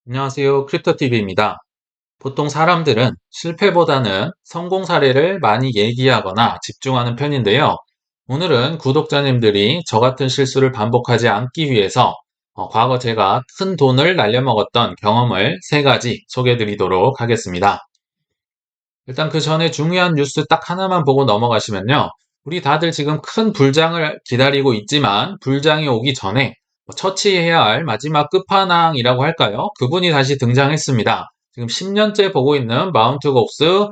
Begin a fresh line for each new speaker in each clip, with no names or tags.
안녕하세요. 크립토TV입니다. 보통 사람들은 실패보다는 성공 사례를 많이 얘기하거나 집중하는 편인데요. 오늘은 구독자님들이 저 같은 실수를 반복하지 않기 위해서 과거 제가 큰 돈을 날려먹었던 경험을 세 가지 소개해 드리도록 하겠습니다. 일단 그 전에 중요한 뉴스 딱 하나만 보고 넘어가시면요. 우리 다들 지금 큰 불장을 기다리고 있지만 불장이 오기 전에 처치해야 할 마지막 끝판왕이라고 할까요? 그분이 다시 등장했습니다. 지금 10년째 보고 있는 마운트 곡스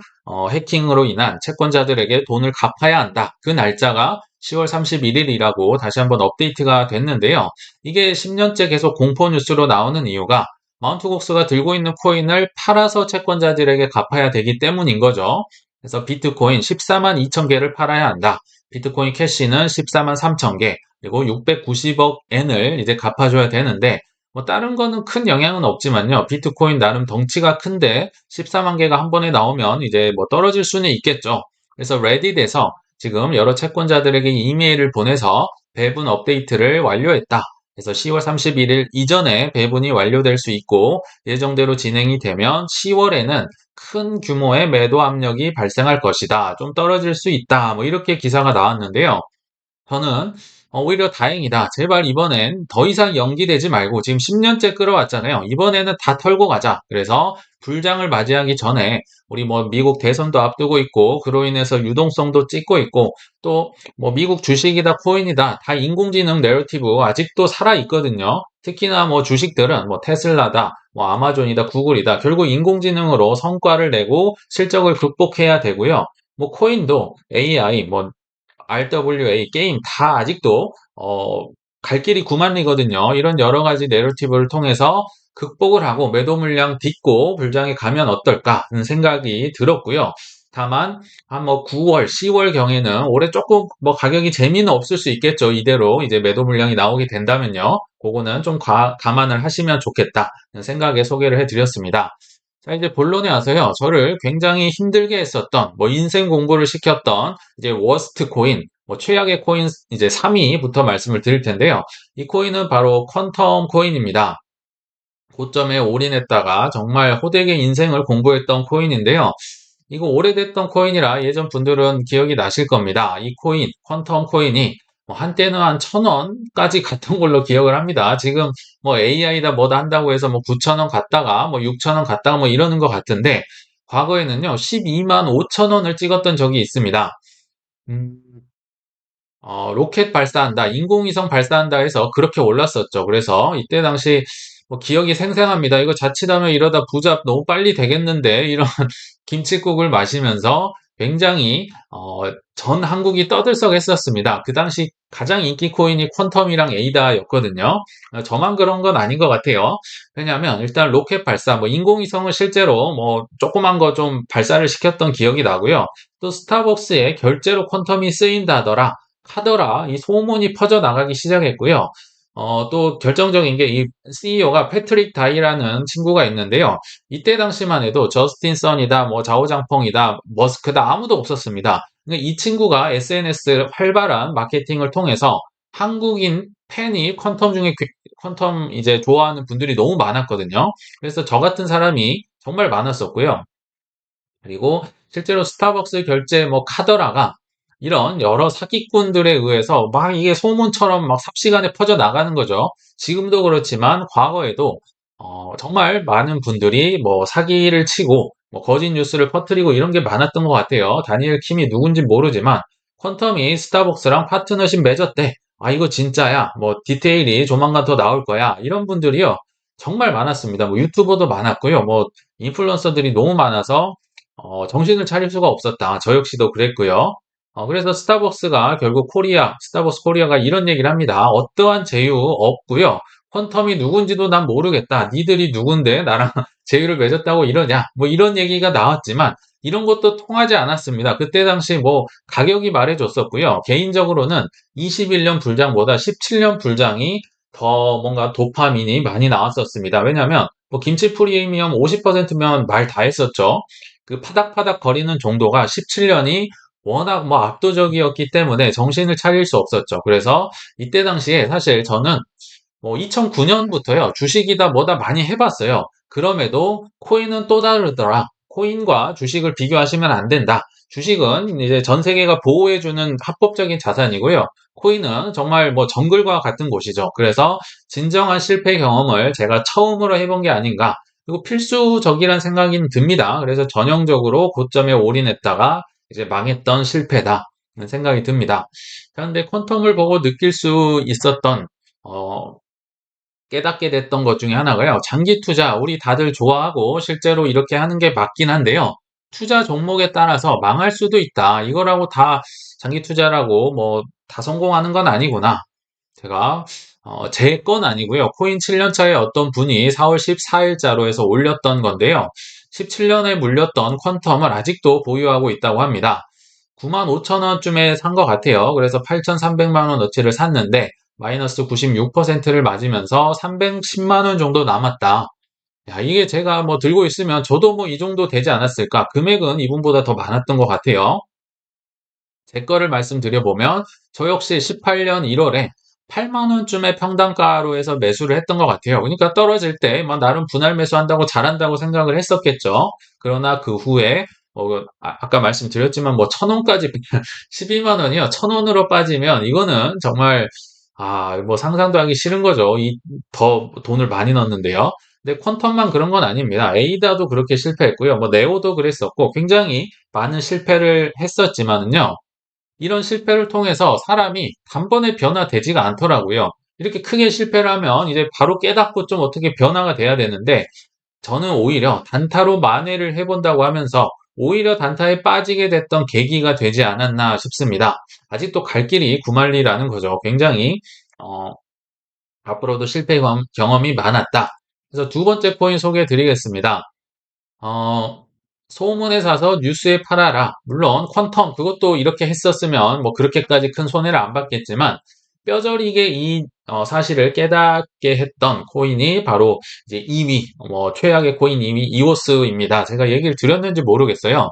해킹으로 인한 채권자들에게 돈을 갚아야 한다. 그 날짜가 10월 31일이라고 다시 한번 업데이트가 됐는데요. 이게 10년째 계속 공포 뉴스로 나오는 이유가 마운트 곡스가 들고 있는 코인을 팔아서 채권자들에게 갚아야 되기 때문인 거죠. 그래서 비트코인 14만 2천 개를 팔아야 한다. 비트코인 캐시는 14만 3천 개, 그리고 690억 엔을 이제 갚아줘야 되는데, 뭐 다른 거는 큰 영향은 없지만요. 비트코인 나름 덩치가 큰데 14만 개가 한 번에 나오면 이제 뭐 떨어질 수는 있겠죠. 그래서 레딧에서 지금 여러 채권자들에게 이메일을 보내서 배분 업데이트를 완료했다. 그래서 10월 31일 이전에 배분이 완료될 수 있고 예정대로 진행이 되면 10월에는 큰 규모의 매도 압력이 발생할 것이다. 좀 떨어질 수 있다. 뭐 이렇게 기사가 나왔는데요. 저는 오히려 다행이다. 제발 이번엔 더 이상 연기되지 말고 지금 10년째 끌어왔잖아요. 이번에는 다 털고 가자. 그래서 불장을 맞이하기 전에 우리 뭐 미국 대선도 앞두고 있고 그로 인해서 유동성도 찍고 있고 또 뭐 미국 주식이다 코인이다 다 인공지능 내러티브 아직도 살아 있거든요. 특히나 뭐 주식들은 뭐 테슬라다 뭐 아마존이다 구글이다 결국 인공지능으로 성과를 내고 실적을 극복해야 되고요. 뭐 코인도 AI 뭐 RWA 게임 다 아직도 갈 길이 구만리거든요. 이런 여러 가지 내러티브를 통해서 극복을 하고 매도 물량 딛고 불장에 가면 어떨까 하는 생각이 들었고요. 다만 한 뭐 9월, 10월 경에는 올해 조금 뭐 가격이 재미는 없을 수 있겠죠. 이대로 이제 매도 물량이 나오게 된다면요. 그거는 좀 감안을 하시면 좋겠다 는 생각에 소개를 해드렸습니다. 자, 이제 본론에 와서요. 저를 굉장히 힘들게 했었던, 뭐, 인생 공부를 시켰던, 이제, 워스트 코인, 뭐, 최악의 코인, 이제, 3위부터 말씀을 드릴 텐데요. 이 코인은 바로 퀀텀 코인입니다. 고점에 올인했다가 정말 호되게 인생을 공부했던 코인인데요. 이거 오래됐던 코인이라 예전 분들은 기억이 나실 겁니다. 이 코인, 퀀텀 코인이 뭐 한때는 한 1,000원까지 갔던 걸로 기억을 합니다. 지금 뭐 AI다 뭐다 한다고 해서 뭐 9,000원 갔다가 뭐 6,000원 갔다가 뭐 이러는 것 같은데 과거에는요 12만 5천 원을 찍었던 적이 있습니다. 음, 로켓 발사한다, 인공위성 발사한다 해서 그렇게 올랐었죠. 그래서 이때 당시 뭐 기억이 생생합니다. 이거 자칫하면 이러다 부자 너무 빨리 되겠는데 이런 김칫국을 마시면서 굉장히 전 한국이 떠들썩했었습니다. 그 당시 가장 인기 코인이 퀀텀이랑 에이다였거든요. 저만 그런 건 아닌 것 같아요. 왜냐하면 일단 로켓 발사, 뭐 인공위성을 실제로 뭐 조그만 거 좀 발사를 시켰던 기억이 나고요. 또 스타벅스에 결제로 퀀텀이 쓰인다더라. 하더라. 이 소문이 퍼져나가기 시작했고요. 또 결정적인 게 이 CEO가 패트릭 다이라는 친구가 있는데요. 이때 당시만 해도 저스틴 선이다, 뭐 좌우장펑이다, 머스크다 아무도 없었습니다. 그러니까 이 친구가 SNS 활발한 마케팅을 통해서 한국인 팬이 퀀텀 중에 퀀텀 이제 좋아하는 분들이 너무 많았거든요. 그래서 저 같은 사람이 정말 많았었고요. 그리고 실제로 스타벅스 결제 뭐 카더라가 이런 여러 사기꾼들에 의해서 막 이게 소문처럼 막 삽시간에 퍼져 나가는 거죠. 지금도 그렇지만 과거에도 정말 많은 분들이 뭐 사기를 치고 뭐 거짓 뉴스를 퍼뜨리고 이런 게 많았던 것 같아요. 다니엘 킴이 누군지 모르지만 퀀텀이 스타벅스랑 파트너십 맺었대. 아 이거 진짜야. 뭐 디테일이 조만간 더 나올 거야. 이런 분들이요. 정말 많았습니다. 뭐 유튜버도 많았고요. 뭐 인플루언서들이 너무 많아서 정신을 차릴 수가 없었다. 저 역시도 그랬고요. 그래서 스타벅스가 결국 스타벅스 코리아가 이런 얘기를 합니다. 어떠한 제휴 없고요. 퀀텀이 누군지도 난 모르겠다. 니들이 누군데 나랑 제휴를 맺었다고 이러냐. 뭐 이런 얘기가 나왔지만 이런 것도 통하지 않았습니다. 그때 당시 뭐 가격이 말해줬었고요. 개인적으로는 21년 불장보다 17년 불장이 더 뭔가 도파민이 많이 나왔었습니다. 왜냐하면 뭐 김치 프리미엄 50%면 말 다 했었죠. 그 파닥파닥 거리는 정도가 17년이 워낙 뭐 압도적이었기 때문에 정신을 차릴 수 없었죠. 그래서 이때 당시에 사실 저는 뭐 2009년부터요, 주식이다 뭐다 많이 해봤어요. 그럼에도 코인은 또 다르더라. 코인과 주식을 비교하시면 안 된다. 주식은 이제 전 세계가 보호해주는 합법적인 자산이고요. 코인은 정말 뭐 정글과 같은 곳이죠. 그래서 진정한 실패 경험을 제가 처음으로 해본 게 아닌가. 그리고 필수적이란 생각이 듭니다. 그래서 전형적으로 고점에 올인했다가 이제 망했던 실패다. 는 생각이 듭니다. 그런데 퀀텀을 보고 느낄 수 있었던 어, 깨닫게 됐던 것 중에 하나가요. 장기 투자, 우리 다들 좋아하고 실제로 이렇게 하는 게 맞긴 한데요. 투자 종목에 따라서 망할 수도 있다. 이거라고 다 장기 투자라고 뭐 다 성공하는 건 아니구나. 제가 제 건 아니고요. 코인 7년 차에 어떤 분이 4월 14일자로 해서 올렸던 건데요. 17년에 물렸던 퀀텀을 아직도 보유하고 있다고 합니다. 95,000원쯤에 산 것 같아요. 그래서 8,300만 원어치를 샀는데 마이너스 96%를 맞으면서 310만 원 정도 남았다. 야, 이게 제가 뭐 들고 있으면 저도 뭐 이 정도 되지 않았을까? 금액은 이분보다 더 많았던 것 같아요. 제 거를 말씀드려보면 저 역시 18년 1월에 8만 원쯤의 평단가로 해서 매수를 했던 것 같아요. 그러니까 떨어질 때 막 나름 분할 매수한다고 잘한다고 생각을 했었겠죠. 그러나 그 후에 까 말씀드렸지만 뭐 1,000원까지 12만 원이요. 1,000원으로 빠지면 이거는 정말 뭐 상상도 하기 싫은 거죠. 이 더 돈을 많이 넣었는데요. 근데 퀀텀만 그런 건 아닙니다. 에이다도 그렇게 실패했고요. 뭐 네오도 그랬었고 굉장히 많은 실패를 했었지만은요. 이런 실패를 통해서 사람이 단번에 변화되지가 않더라고요. 이렇게 크게 실패를 하면 이제 바로 깨닫고 좀 어떻게 변화가 돼야 되는데 저는 오히려 단타로 만회를 해본다고 하면서 오히려 단타에 빠지게 됐던 계기가 되지 않았나 싶습니다. 아직도 갈 길이 구만리라는 거죠. 굉장히 어, 앞으로도 실패 경험이 많았다. 그래서 두 번째 포인트 소개해 드리겠습니다. 어, 소문에 사서 뉴스에 팔아라. 물론 퀀텀 그것도 이렇게 했었으면 뭐 그렇게까지 큰 손해를 안 받겠지만 뼈저리게 이 사실을 깨닫게 했던 코인이 바로 이제 2위, 뭐 최악의 코인 2위 이오스입니다. 제가 얘기를 드렸는지 모르겠어요.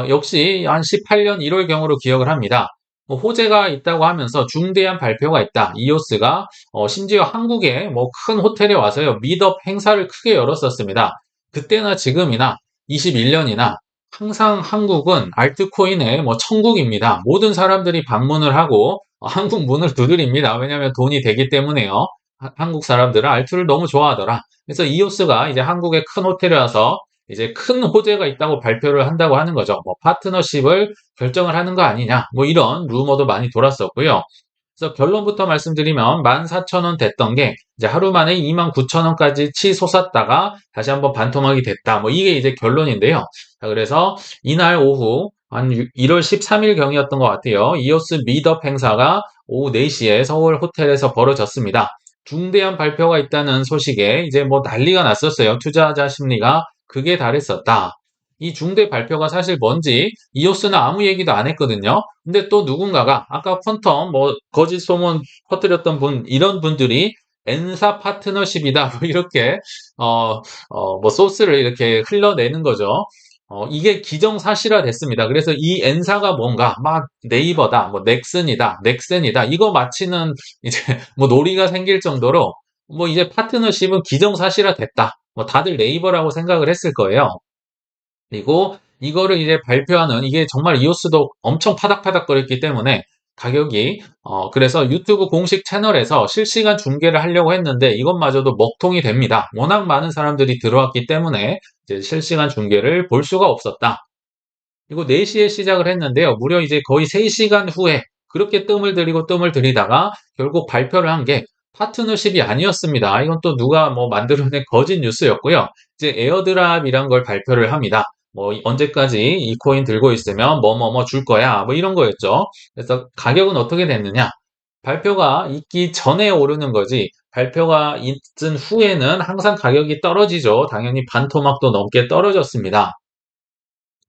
역시 한 18년 1월경으로 기억을 합니다. 뭐 호재가 있다고 하면서 중대한 발표가 있다. 이오스가 심지어 한국에 뭐 큰 호텔에 와서요. 미덥 행사를 크게 열었었습니다. 그때나 지금이나 21년이나 항상 한국은 알트코인의 뭐 천국입니다. 모든 사람들이 방문을 하고 한국 문을 두드립니다. 왜냐하면 돈이 되기 때문에요. 한국 사람들은 알트를 너무 좋아하더라. 그래서 이오스가 이제 한국의 큰 호텔에 와서 이제 큰 호재가 있다고 발표를 한다고 하는 거죠. 뭐 파트너십을 결정을 하는 거 아니냐, 뭐 이런 루머도 많이 돌았었고요. 그래서 결론부터 말씀드리면 14,000원 됐던 게 이제 하루 만에 29,000원까지 치솟았다가 다시 한번 반토막이 됐다. 뭐 이게 이제 결론인데요. 자, 그래서 이날 오후 한 1월 13일 경이었던 것 같아요. 이오스 미덥 행사가 오후 4시에 서울 호텔에서 벌어졌습니다. 중대한 발표가 있다는 소식에 이제 뭐 난리가 났었어요. 투자자 심리가 극에 달했었다. 이 중대 발표가 사실 뭔지 이오스는 아무 얘기도 안 했거든요. 근데 또 누군가가 아까 퀀텀 뭐 거짓 소문 퍼뜨렸던 분 이런 분들이 N사 파트너십이다 뭐 이렇게 뭐 소스를 이렇게 흘러내는 거죠. 이게 기정사실화 됐습니다. 그래서 이 N사가 뭔가 막 네이버다, 뭐 넥슨이다, 넥센이다 이거 맞히는 이제 뭐 놀이가 생길 정도로 뭐 이제 파트너십은 기정사실화 됐다. 뭐 다들 네이버라고 생각을 했을 거예요. 그리고 이거를 이제 발표하는 이게 정말 이오스도 엄청 파닥파닥거렸기 때문에 가격이 그래서 유튜브 공식 채널에서 실시간 중계를 하려고 했는데 이것마저도 먹통이 됩니다. 워낙 많은 사람들이 들어왔기 때문에 이제 실시간 중계를 볼 수가 없었다. 그리고 4시에 시작을 했는데요. 무려 이제 거의 3시간 후에 그렇게 뜸을 들이고 뜸을 들이다가 결국 발표를 한 게 파트너십이 아니었습니다. 이건 또 누가 뭐 만들어낸 거짓 뉴스였고요. 이제 에어드랍이란 걸 발표를 합니다. 뭐 언제까지 이 코인 들고 있으면 뭐뭐뭐 줄 거야. 뭐 이런 거였죠. 그래서 가격은 어떻게 됐느냐? 발표가 있기 전에 오르는 거지 발표가 있은 후에는 항상 가격이 떨어지죠. 당연히 반토막도 넘게 떨어졌습니다.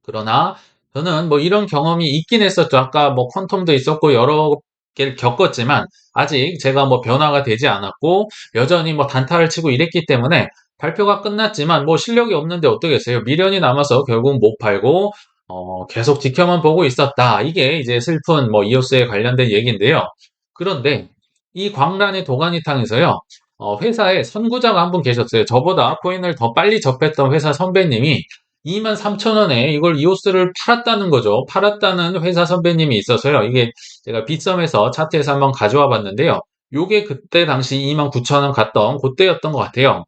그러나 저는 뭐 이런 경험이 있긴 했었죠. 아까 뭐 퀀텀도 있었고 여러 개를 겪었지만 아직 제가 뭐 변화가 되지 않았고 여전히 뭐 단타를 치고 이랬기 때문에 발표가 끝났지만 뭐 실력이 없는데 어떠겠어요. 미련이 남아서 결국 못 팔고 계속 지켜만 보고 있었다. 이게 이제 슬픈 뭐 이오스에 관련된 얘기인데요. 그런데 이 광란의 도가니탕에서요, 회사에 선구자가 한 분 계셨어요. 저보다 코인을 더 빨리 접했던 회사 선배님이 23,000원에 이걸 이오스를 팔았다는 거죠. 팔았다는 회사 선배님이 있어서요. 이게 제가 빗썸에서 차트에서 한번 가져와 봤는데요. 요게 그때 당시 29,000원 갔던 그때였던 것 같아요.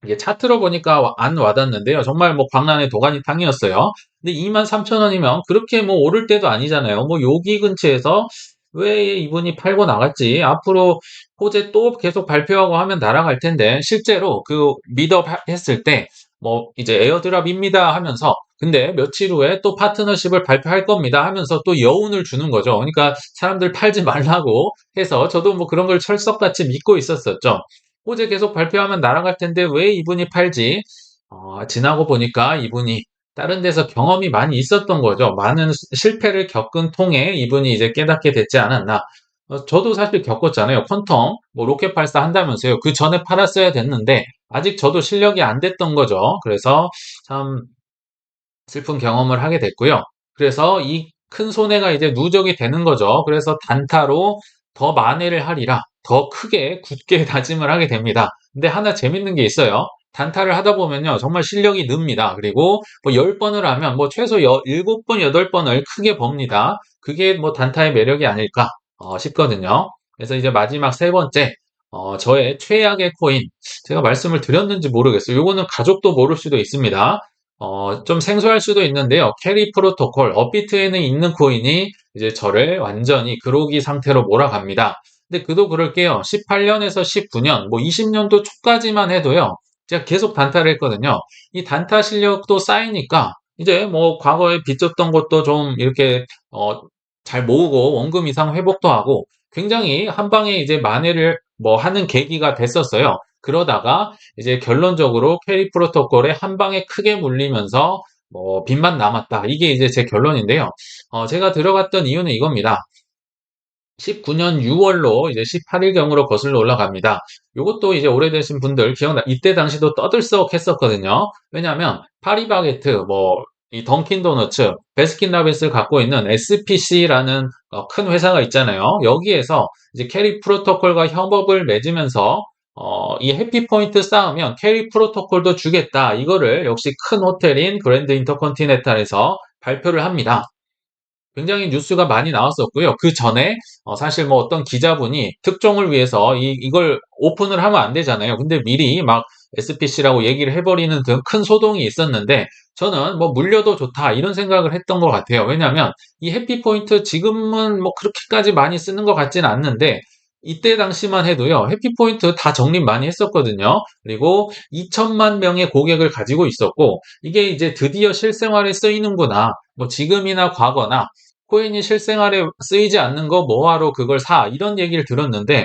이게 차트로 보니까 안 와닿는데요. 정말 뭐 광란의 도가니탕이었어요. 근데 23,000원이면 그렇게 뭐 오를 때도 아니잖아요. 뭐 여기 근처에서 왜 이분이 팔고 나갔지? 앞으로 호재 또 계속 발표하고 하면 날아갈 텐데 실제로 그 미드업 했을 때 뭐 이제 에어드랍입니다 하면서 근데 며칠 후에 또 파트너십을 발표할 겁니다 하면서 또 여운을 주는 거죠. 그러니까 사람들 팔지 말라고 해서 저도 뭐 그런 걸 철석같이 믿고 있었었죠. 호재 계속 발표하면 날아갈 텐데 왜 이분이 팔지? 지나고 보니까 이분이 다른 데서 경험이 많이 있었던 거죠. 많은 실패를 겪은 통에 이분이 이제 깨닫게 됐지 않았나. 저도 사실 겪었잖아요. 퀀텀, 뭐 로켓 발사 한다면서요. 그 전에 팔았어야 됐는데, 아직 저도 실력이 안 됐던 거죠. 그래서 참 슬픈 경험을 하게 됐고요. 그래서 이 큰 손해가 이제 누적이 되는 거죠. 그래서 단타로 더 만회를 하리라. 더 크게 굳게 다짐을 하게 됩니다. 근데 하나 재밌는 게 있어요. 단타를 하다 보면요. 정말 실력이 늡니다. 그리고 뭐 10번을 하면 뭐 최소 7번, 8번을 크게 법니다. 그게 뭐 단타의 매력이 아닐까 싶거든요. 그래서 이제 마지막 세 번째, 저의 최악의 코인. 제가 말씀을 드렸는지 모르겠어요. 요거는 가족도 모를 수도 있습니다. 좀 생소할 수도 있는데요. 캐리 프로토콜, 업비트에는 있는 코인이 이제 저를 완전히 그로기 상태로 몰아갑니다. 근데 그도 그럴게요. 18년에서 19년, 뭐 20년도 초까지만 해도요. 제가 계속 단타를 했거든요. 이 단타 실력도 쌓이니까 이제 뭐 과거에 빚졌던 것도 좀 이렇게 잘 모으고 원금 이상 회복도 하고 굉장히 한 방에 이제 만회를 뭐 하는 계기가 됐었어요. 그러다가 이제 결론적으로 캐리 프로토콜에 한 방에 크게 물리면서 뭐 빚만 남았다. 이게 이제 제 결론인데요. 제가 들어갔던 이유는 이겁니다. 19년 6월로 이제 18일경으로 거슬러 올라갑니다. 이것도 이제 오래되신 분들 기억나, 이때 당시도 떠들썩했었거든요. 왜냐하면 파리바게트, 뭐, 이 던킨 도너츠, 베스킨라빈스를 갖고 있는 SPC라는 큰 회사가 있잖아요. 여기에서 이제 캐리 프로토콜과 협업을 맺으면서 이 해피포인트 쌓으면 캐리 프로토콜도 주겠다. 이거를 역시 큰 호텔인 그랜드 인터컨티넨탈에서 발표를 합니다. 굉장히 뉴스가 많이 나왔었고요. 그 전에 사실 뭐 어떤 기자분이 특종을 위해서 이걸 오픈을 하면 안 되잖아요. 근데 미리 막 SPC라고 얘기를 해버리는 등 큰 소동이 있었는데 저는 뭐 물려도 좋다 이런 생각을 했던 것 같아요. 왜냐하면 이 해피포인트 지금은 뭐 그렇게까지 많이 쓰는 것 같지는 않는데 이때 당시만 해도요. 해피포인트 다 적립 많이 했었거든요. 그리고 2천만 명의 고객을 가지고 있었고 이게 이제 드디어 실생활에 쓰이는구나. 뭐 지금이나 과거나 코인이 실생활에 쓰이지 않는 거 뭐하러 그걸 사? 이런 얘기를 들었는데,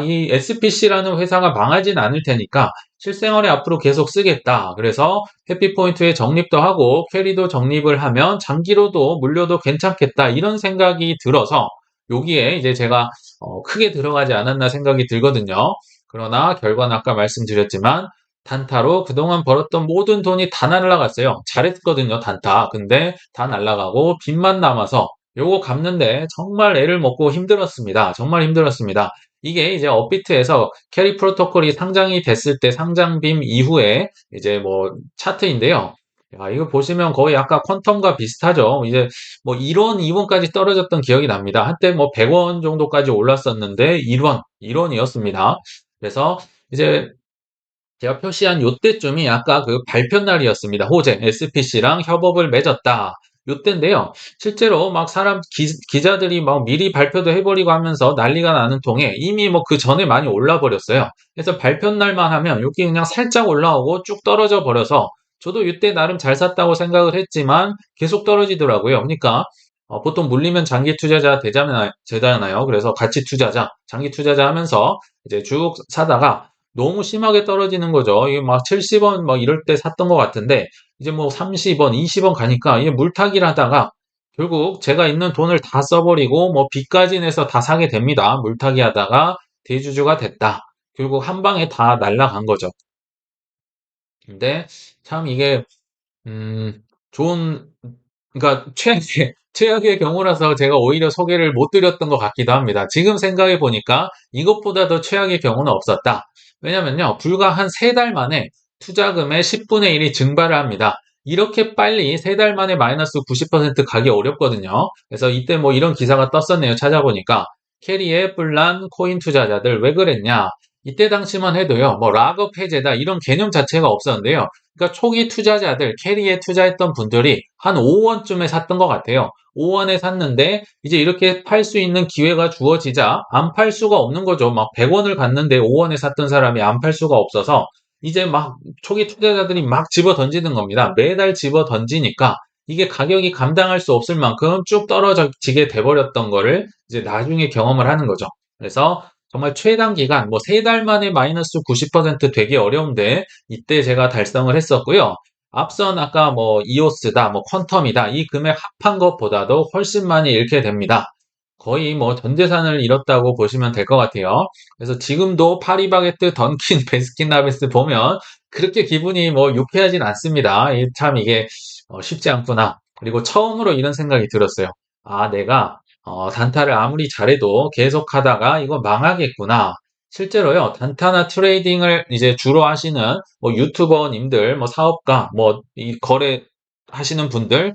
이 SPC라는 회사가 망하진 않을 테니까 실생활에 앞으로 계속 쓰겠다. 그래서 해피포인트에 적립도 하고 캐리도 적립을 하면 장기로도 물려도 괜찮겠다. 이런 생각이 들어서 여기에 이제 제가 크게 들어가지 않았나 생각이 들거든요. 그러나 결과는 아까 말씀드렸지만 단타로 그동안 벌었던 모든 돈이 다 날라갔어요. 잘했거든요, 단타. 근데 다 날라가고 빚만 남아서 요거 갚는데 정말 애를 먹고 힘들었습니다. 정말 힘들었습니다. 이게 이제 업비트에서 캐리 프로토콜이 상장이 됐을 때 상장빔 이후에 이제 뭐 차트인데요. 야, 이거 보시면 거의 아까 퀀텀과 비슷하죠. 이제 뭐 1원, 2원까지 떨어졌던 기억이 납니다. 한때 뭐 100원 정도까지 올랐었는데 1원이었습니다. 그래서 이제 제가 표시한 요때쯤이 아까 그 발표 날이었습니다. 호재, SPC랑 협업을 맺었다. 요때인데요. 실제로 막 기자들이 막 미리 발표도 해버리고 하면서 난리가 나는 통에 이미 뭐 그 전에 많이 올라 버렸어요. 그래서 발표 날만 하면 여기 그냥 살짝 올라오고 쭉 떨어져 버려서 저도 이때 나름 잘 샀다고 생각을 했지만 계속 떨어지더라고요. 그러니까 보통 물리면 장기 투자자 되잖아요. 그래서 가치 투자자, 장기 투자자 하면서 이제 쭉 사다가 너무 심하게 떨어지는 거죠. 이게 막 70원 막 이럴 때 샀던 것 같은데 이제 뭐 30원, 20원 가니까 이게 물타기를 하다가 결국 제가 있는 돈을 다 써버리고 뭐 빚까지 내서 다 사게 됩니다. 물타기 하다가 대주주가 됐다. 결국 한 방에 다 날라간 거죠. 근데 참 이게 음, 좋은 그러니까 최악의 최악의 경우라서 제가 오히려 소개를 못 드렸던 것 같기도 합니다. 지금 생각해 보니까 이것보다 더 최악의 경우는 없었다. 왜냐면요, 불과 한 3달 만에 투자금의 10분의 1이 증발을 합니다. 이렇게 빨리 3달 만에 마이너스 90% 가기 어렵거든요. 그래서 이때 뭐 이런 기사가 떴었네요. 찾아보니까. 캐리의 뿔난 코인 투자자들 왜 그랬냐? 이때 당시만 해도요, 뭐 락업 해제다 이런 개념 자체가 없었는데요. 그러니까 초기 투자자들, 캐리에 투자했던 분들이 한 5원쯤에 샀던 것 같아요. 5원에 샀는데 이제 이렇게 팔 수 있는 기회가 주어지자 안 팔 수가 없는 거죠. 막 100원을 갔는데 5원에 샀던 사람이 안 팔 수가 없어서 이제 막 초기 투자자들이 막 집어 던지는 겁니다. 매달 집어 던지니까 이게 가격이 감당할 수 없을 만큼 쭉 떨어지게 돼버렸던 거를 이제 나중에 경험을 하는 거죠. 그래서 정말 최단 기간, 뭐 3달 만에 마이너스 90% 되기 어려운데 이때 제가 달성을 했었고요. 앞선 아까 뭐 이오스다, 뭐 퀀텀이다 이 금액 합한 것보다도 훨씬 많이 잃게 됩니다. 거의 뭐 전 재산을 잃었다고 보시면 될 것 같아요. 그래서 지금도 파리바게뜨, 던킨, 베스킨라빈스 보면 그렇게 기분이 뭐 유쾌하진 않습니다. 참 이게 쉽지 않구나. 그리고 처음으로 이런 생각이 들었어요. 아, 내가 단타를 아무리 잘해도 계속 하다가 이거 망하겠구나. 실제로요, 단타나 트레이딩을 이제 주로 하시는 뭐 유튜버님들, 뭐 사업가, 뭐 이 거래 하시는 분들,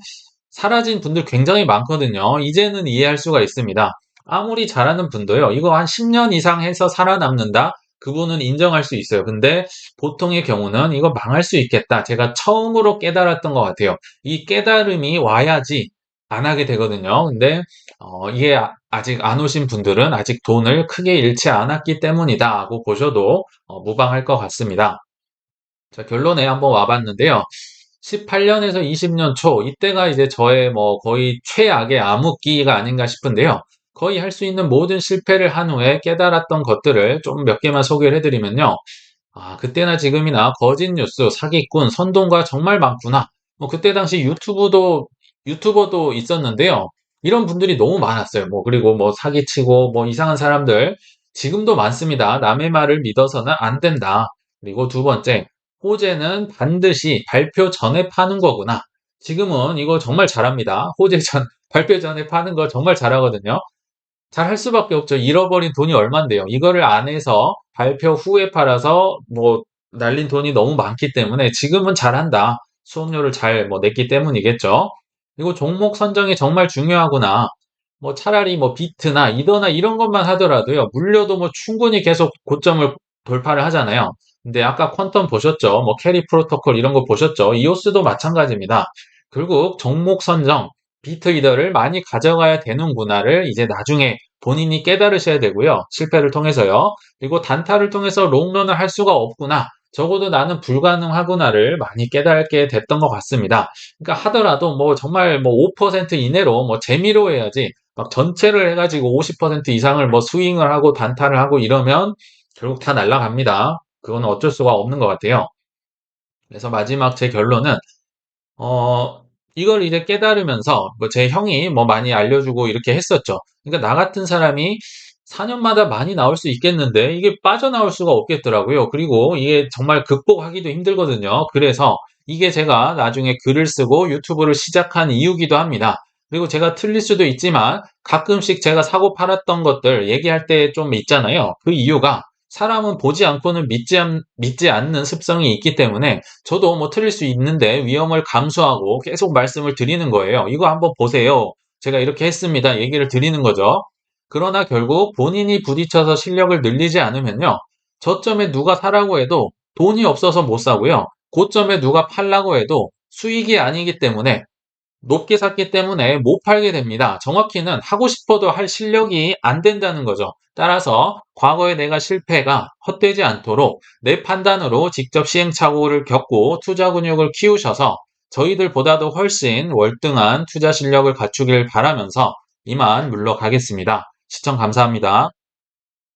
사라진 분들 굉장히 많거든요. 이제는 이해할 수가 있습니다. 아무리 잘하는 분도요, 이거 한 10년 이상 해서 살아남는다? 그분은 인정할 수 있어요. 근데 보통의 경우는 이거 망할 수 있겠다. 제가 처음으로 깨달았던 것 같아요. 이 깨달음이 와야지 안 하게 되거든요. 근데 이게 아직 안 오신 분들은 아직 돈을 크게 잃지 않았기 때문이다고 보셔도 무방할 것 같습니다. 자, 결론에 한번 와봤는데요. 18년에서 20년 초, 이때가 이제 저의 뭐 거의 최악의 암흑기가 아닌가 싶은데요. 거의 할 수 있는 모든 실패를 한 후에 깨달았던 것들을 좀 몇 개만 소개를 해드리면요. 아, 그때나 지금이나 거짓 뉴스, 사기꾼, 선동가 정말 많구나. 뭐 그때 당시 유튜버도 있었는데요. 이런 분들이 너무 많았어요. 뭐 그리고 뭐 사기치고 뭐 이상한 사람들 지금도 많습니다. 남의 말을 믿어서는 안 된다. 그리고 두 번째, 호재는 반드시 발표 전에 파는 거구나. 지금은 이거 정말 잘합니다. 호재 전, 발표 전에 파는 거 정말 잘하거든요. 잘 할 수밖에 없죠. 잃어버린 돈이 얼만데요. 이거를 안 해서 발표 후에 팔아서 뭐 날린 돈이 너무 많기 때문에 지금은 잘한다. 수업료를 잘 뭐 냈기 때문이겠죠. 그리고 종목 선정이 정말 중요하구나. 뭐 차라리 뭐 비트나 이더나 이런 것만 하더라도요. 물려도 뭐 충분히 계속 고점을 돌파를 하잖아요. 근데 아까 퀀텀 보셨죠? 뭐 캐리 프로토콜 이런 거 보셨죠? 이오스도 마찬가지입니다. 결국 종목 선정, 비트이더를 많이 가져가야 되는구나를 이제 나중에 본인이 깨달으셔야 되고요. 실패를 통해서요. 그리고 단타를 통해서 롱런을 할 수가 없구나. 적어도 나는 불가능하구나를 많이 깨닫게 됐던 것 같습니다. 그러니까 하더라도 뭐 정말 뭐 5% 이내로 뭐 재미로 해야지 막 전체를 해가지고 50% 이상을 뭐 스윙을 하고 단타를 하고 이러면 결국 다 날아갑니다. 그건 어쩔 수가 없는 것 같아요. 그래서 마지막 제 결론은 어, 이걸 이제 깨달으면서 뭐 제 형이 뭐 많이 알려주고 이렇게 했었죠. 그러니까 나 같은 사람이 4년마다 많이 나올 수 있겠는데 이게 빠져나올 수가 없겠더라고요. 그리고 이게 정말 극복하기도 힘들거든요. 그래서 이게 제가 나중에 글을 쓰고 유튜브를 시작한 이유기도 합니다. 그리고 제가 틀릴 수도 있지만 가끔씩 제가 사고 팔았던 것들 얘기할 때 좀 있잖아요. 그 이유가 사람은 보지 않고는 믿지 않는 습성이 있기 때문에 저도 뭐 틀릴 수 있는데 위험을 감수하고 계속 말씀을 드리는 거예요. 이거 한번 보세요. 제가 이렇게 했습니다. 얘기를 드리는 거죠. 그러나 결국 본인이 부딪혀서 실력을 늘리지 않으면요. 저점에 누가 사라고 해도 돈이 없어서 못 사고요. 고점에 누가 팔라고 해도 수익이 아니기 때문에 높게 샀기 때문에 못 팔게 됩니다. 정확히는 하고 싶어도 할 실력이 안 된다는 거죠. 따라서 과거에 내가 실패가 헛되지 않도록 내 판단으로 직접 시행착오를 겪고 투자 근육을 키우셔서 저희들보다도 훨씬 월등한 투자 실력을 갖추길 바라면서 이만 물러가겠습니다. 시청 감사합니다.